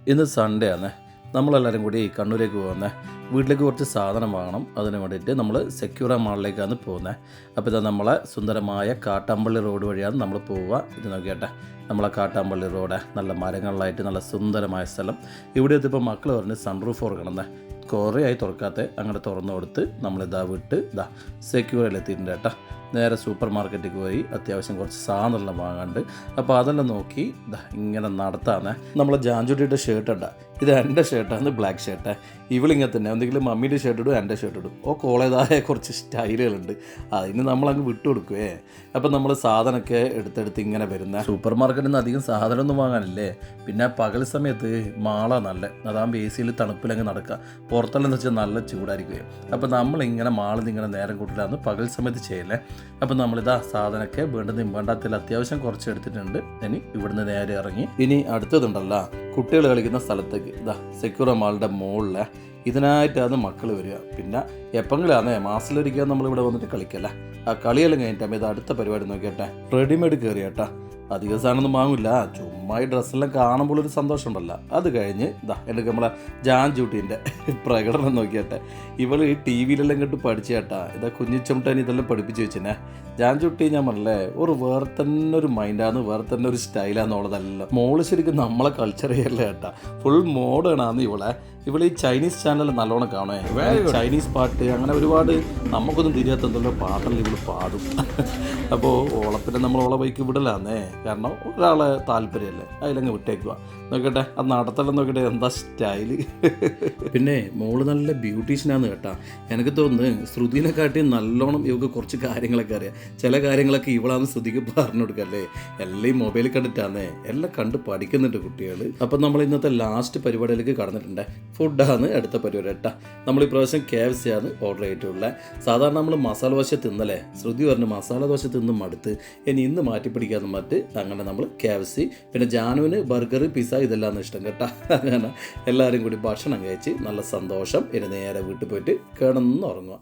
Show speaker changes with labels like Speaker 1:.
Speaker 1: ഇന്ന് സൺഡേ ആണ്. നമ്മളെല്ലാവരും കൂടി കണ്ണൂരേക്ക് പോകുന്നത്. വീട്ടിലേക്ക് കുറച്ച് സാധനം വാങ്ങണം. അതിന് വേണ്ടിയിട്ട് നമ്മൾ സെക്യൂറ മാളിലേക്കാണ് പോകുന്നത്. അപ്പോൾ ഇതാ നമ്മളെ സുന്ദരമായ കാട്ടാമ്പള്ളി റോഡ് വഴിയാണ് നമ്മൾ പോവുക. ഇത് നോക്കിയാട്ടെ, നമ്മളെ കാട്ടാമ്പള്ളി റോഡ് നല്ല മരങ്ങളിലായിട്ട് നല്ല സുന്ദരമായ സ്ഥലം. ഇവിടെ എത്തിയപ്പോൾ മക്കൾ പറഞ്ഞ് സൺറൂഫ് തുറക്കണമെന്നേ. കുറേ ആയി തുറക്കാത്ത, അങ്ങനെ തുറന്നു കൊടുത്ത് നമ്മളിതാ വിട്ട് സെക്യൂറിലെത്തിയിട്ടുണ്ട് കേട്ടോ. നേരെ സൂപ്പർ മാർക്കറ്റിൽ പോയി അത്യാവശ്യം കുറച്ച് സാധനമെല്ലാം വാങ്ങാണ്ട്. അപ്പോൾ അതെല്ലാം നോക്കി ഇങ്ങനെ നടത്താന്ന്. നമ്മളെ ജാൻജുട്ടിയുടെ ഷർട്ട് ഉണ്ടാ, ഇത് എൻ്റെ ഷർട്ടാണ്, ബ്ലാക്ക് ഷർട്ട്. ഇവളിങ്ങനെ തന്നെ എന്തെങ്കിലും മമ്മീൻ്റെ ഷർട്ട് ഇടും, എൻ്റെ ഷർട്ട് ഇടും. ഓ കോളേതായ കുറച്ച് സ്റ്റൈലുകളുണ്ട്, അതിന് നമ്മളങ്ങ് വിട്ടുകൊടുക്കുവേ. അപ്പം നമ്മൾ സാധനമൊക്കെ എടുത്തെടുത്ത് ഇങ്ങനെ വരുന്ന സൂപ്പർ മാർക്കറ്റിൽ നിന്ന് അധികം സാധനമൊന്നും വാങ്ങാനില്ലേ. പിന്നെ പകൽ സമയത്ത് മാള നല്ല, അതാകുമ്പോൾ എ സിയിൽ തണുപ്പിലങ്ങ് നടക്കുക. പുറത്തെല്ലാം വെച്ചാൽ നല്ല ചൂടായിരിക്കുകയും. അപ്പോൾ നമ്മളിങ്ങനെ മാളിൽ നിന്ന് ഇങ്ങനെ നേരം കൂട്ടിലാന്ന് പകൽ സമയത്ത് ചെയ്യല്ലേ. അപ്പം നമ്മളിതാ സാധനമൊക്കെ വേണ്ടതും വേണ്ടാത്തിൽ അത്യാവശ്യം കുറച്ച് എടുത്തിട്ടുണ്ട്. ഇനി ഇവിടുന്ന് നേരെ ഇറങ്ങി ഇനി അടുത്തതുണ്ടല്ലോ കുട്ടികൾ കളിക്കുന്ന സ്ഥലത്തേക്ക്, സെക്യൂർ മാളിൻ്റെ മുകളിൽ ഇതിനായിട്ടാണ് മക്കൾ വരിക. പിന്നെ എപ്പെങ്കിലാണേ മാസത്തിലൊരിക്കൽ നമ്മളിവിടെ വന്നിട്ട് കളിക്കല്ലേ. ആ കളിയെല്ലാം കഴിഞ്ഞിട്ട് ഇത് അടുത്ത പരിപാടി നോക്കിയട്ടെ. റെഡിമെയ്ഡ് കയറിയേട്ടാ, അധിക സാധനമൊന്നും വാങ്ങില്ല, ചുമ്മാ ഈ ഡ്രസ്സെല്ലാം കാണുമ്പോൾ ഒരു സന്തോഷം ഉണ്ടല്ലോ. അത് കഴിഞ്ഞ് എനിക്ക് നമ്മളെ ജാൻജൂട്ടീൻ്റെ പ്രകടനം നോക്കിയാട്ടെ. ഇവൾ ഈ ടി വിയിലെല്ലാം കണ്ട് പഠിച്ചേട്ടാ. കുഞ്ഞിച്ചമുട്ടൻ ഇതെല്ലാം പഠിപ്പിച്ച് വെച്ചിനെ. ജാൻജൂട്ടി ഞാൻ പറഞ്ഞല്ലേ, ഒരു വേറെ തന്നെ ഒരു മൈൻഡാണ്, വേറെ തന്നെ ഒരു സ്റ്റൈലാണെന്നുള്ളതല്ല. മോള് ശരിക്കും നമ്മളെ കൾച്ചറേയല്ല കേട്ടാ, ഫുൾ മോഡേണാണ് ഇവളെ. ഈ ചൈനീസ് ചാനൽ നല്ലോണം കാണുമേ. ചൈനീസ് പാട്ട് അങ്ങനെ ഒരുപാട് നമുക്കൊന്നും തിരിയാത്തല്ലോ പാട്ടെല്ലാം ഇവള് പാടും. അപ്പോൾ ഓളപ്പിന്നെ നമ്മൾ ഓളെ ബൈക്ക് വിടലാന്നേ, കാരണം ഒരാളെ താല്പര്യമല്ലേ, അതിലങ്ങ് വിട്ടേക്കുക. നോക്കട്ടെ, അത് നടത്തലെന്ന് നോക്കട്ടെ, എന്താ സ്റ്റൈല്. പിന്നെ മോള് നല്ല ബ്യൂട്ടീഷ്യനാന്ന് കേട്ടാ. എനിക്ക് തോന്നുന്നു ശ്രുതിനെക്കാട്ടി നല്ലോണം ഇവക്ക് കുറച്ച് കാര്യങ്ങളൊക്കെ അറിയാം. ചില കാര്യങ്ങളൊക്കെ ഇവളാന്ന് ശ്രുതിക്ക് പറഞ്ഞു കൊടുക്കല്ലേ. എല്ലാം ഈ മൊബൈലിൽ കണ്ടിട്ടാന്നേ, എല്ലാം കണ്ട് പഠിക്കുന്നുണ്ട് കുട്ടികൾ. അപ്പം നമ്മൾ ഇന്നത്തെ ലാസ്റ്റ് പരിപാടിയിലേക്ക് കടന്നിട്ടുണ്ട്. ഫുഡാണ് അടുത്ത പരിപാടി കേട്ടാ. നമ്മൾ ഈ പ്രാവശ്യം KFC ആണ് ഓർഡർ ചെയ്തിട്ടുള്ളത്. സാധാരണ നമ്മൾ മസാല ദോശ തിന്നല്ലേ, ശ്രുതി പറഞ്ഞ് മസാല ദോശ തിന്നും മടുത്ത്, ഇന്ന് മാറ്റിപ്പിടിക്കാമെന്ന് മറ്റ് അങ്ങനെ നമ്മൾ KFC. പിന്നെ ജാനുവിന് ബർഗർ, പിസ്സ ഇതെല്ലാം ഇഷ്ടം കേട്ടാ. അങ്ങനെ എല്ലാവരും കൂടി ഭക്ഷണം കഴിച്ച് നല്ല സന്തോഷം. ഇനി നേരെ വീട്ടിൽ പോയിട്ട് കിടന്നുറങ്ങുക.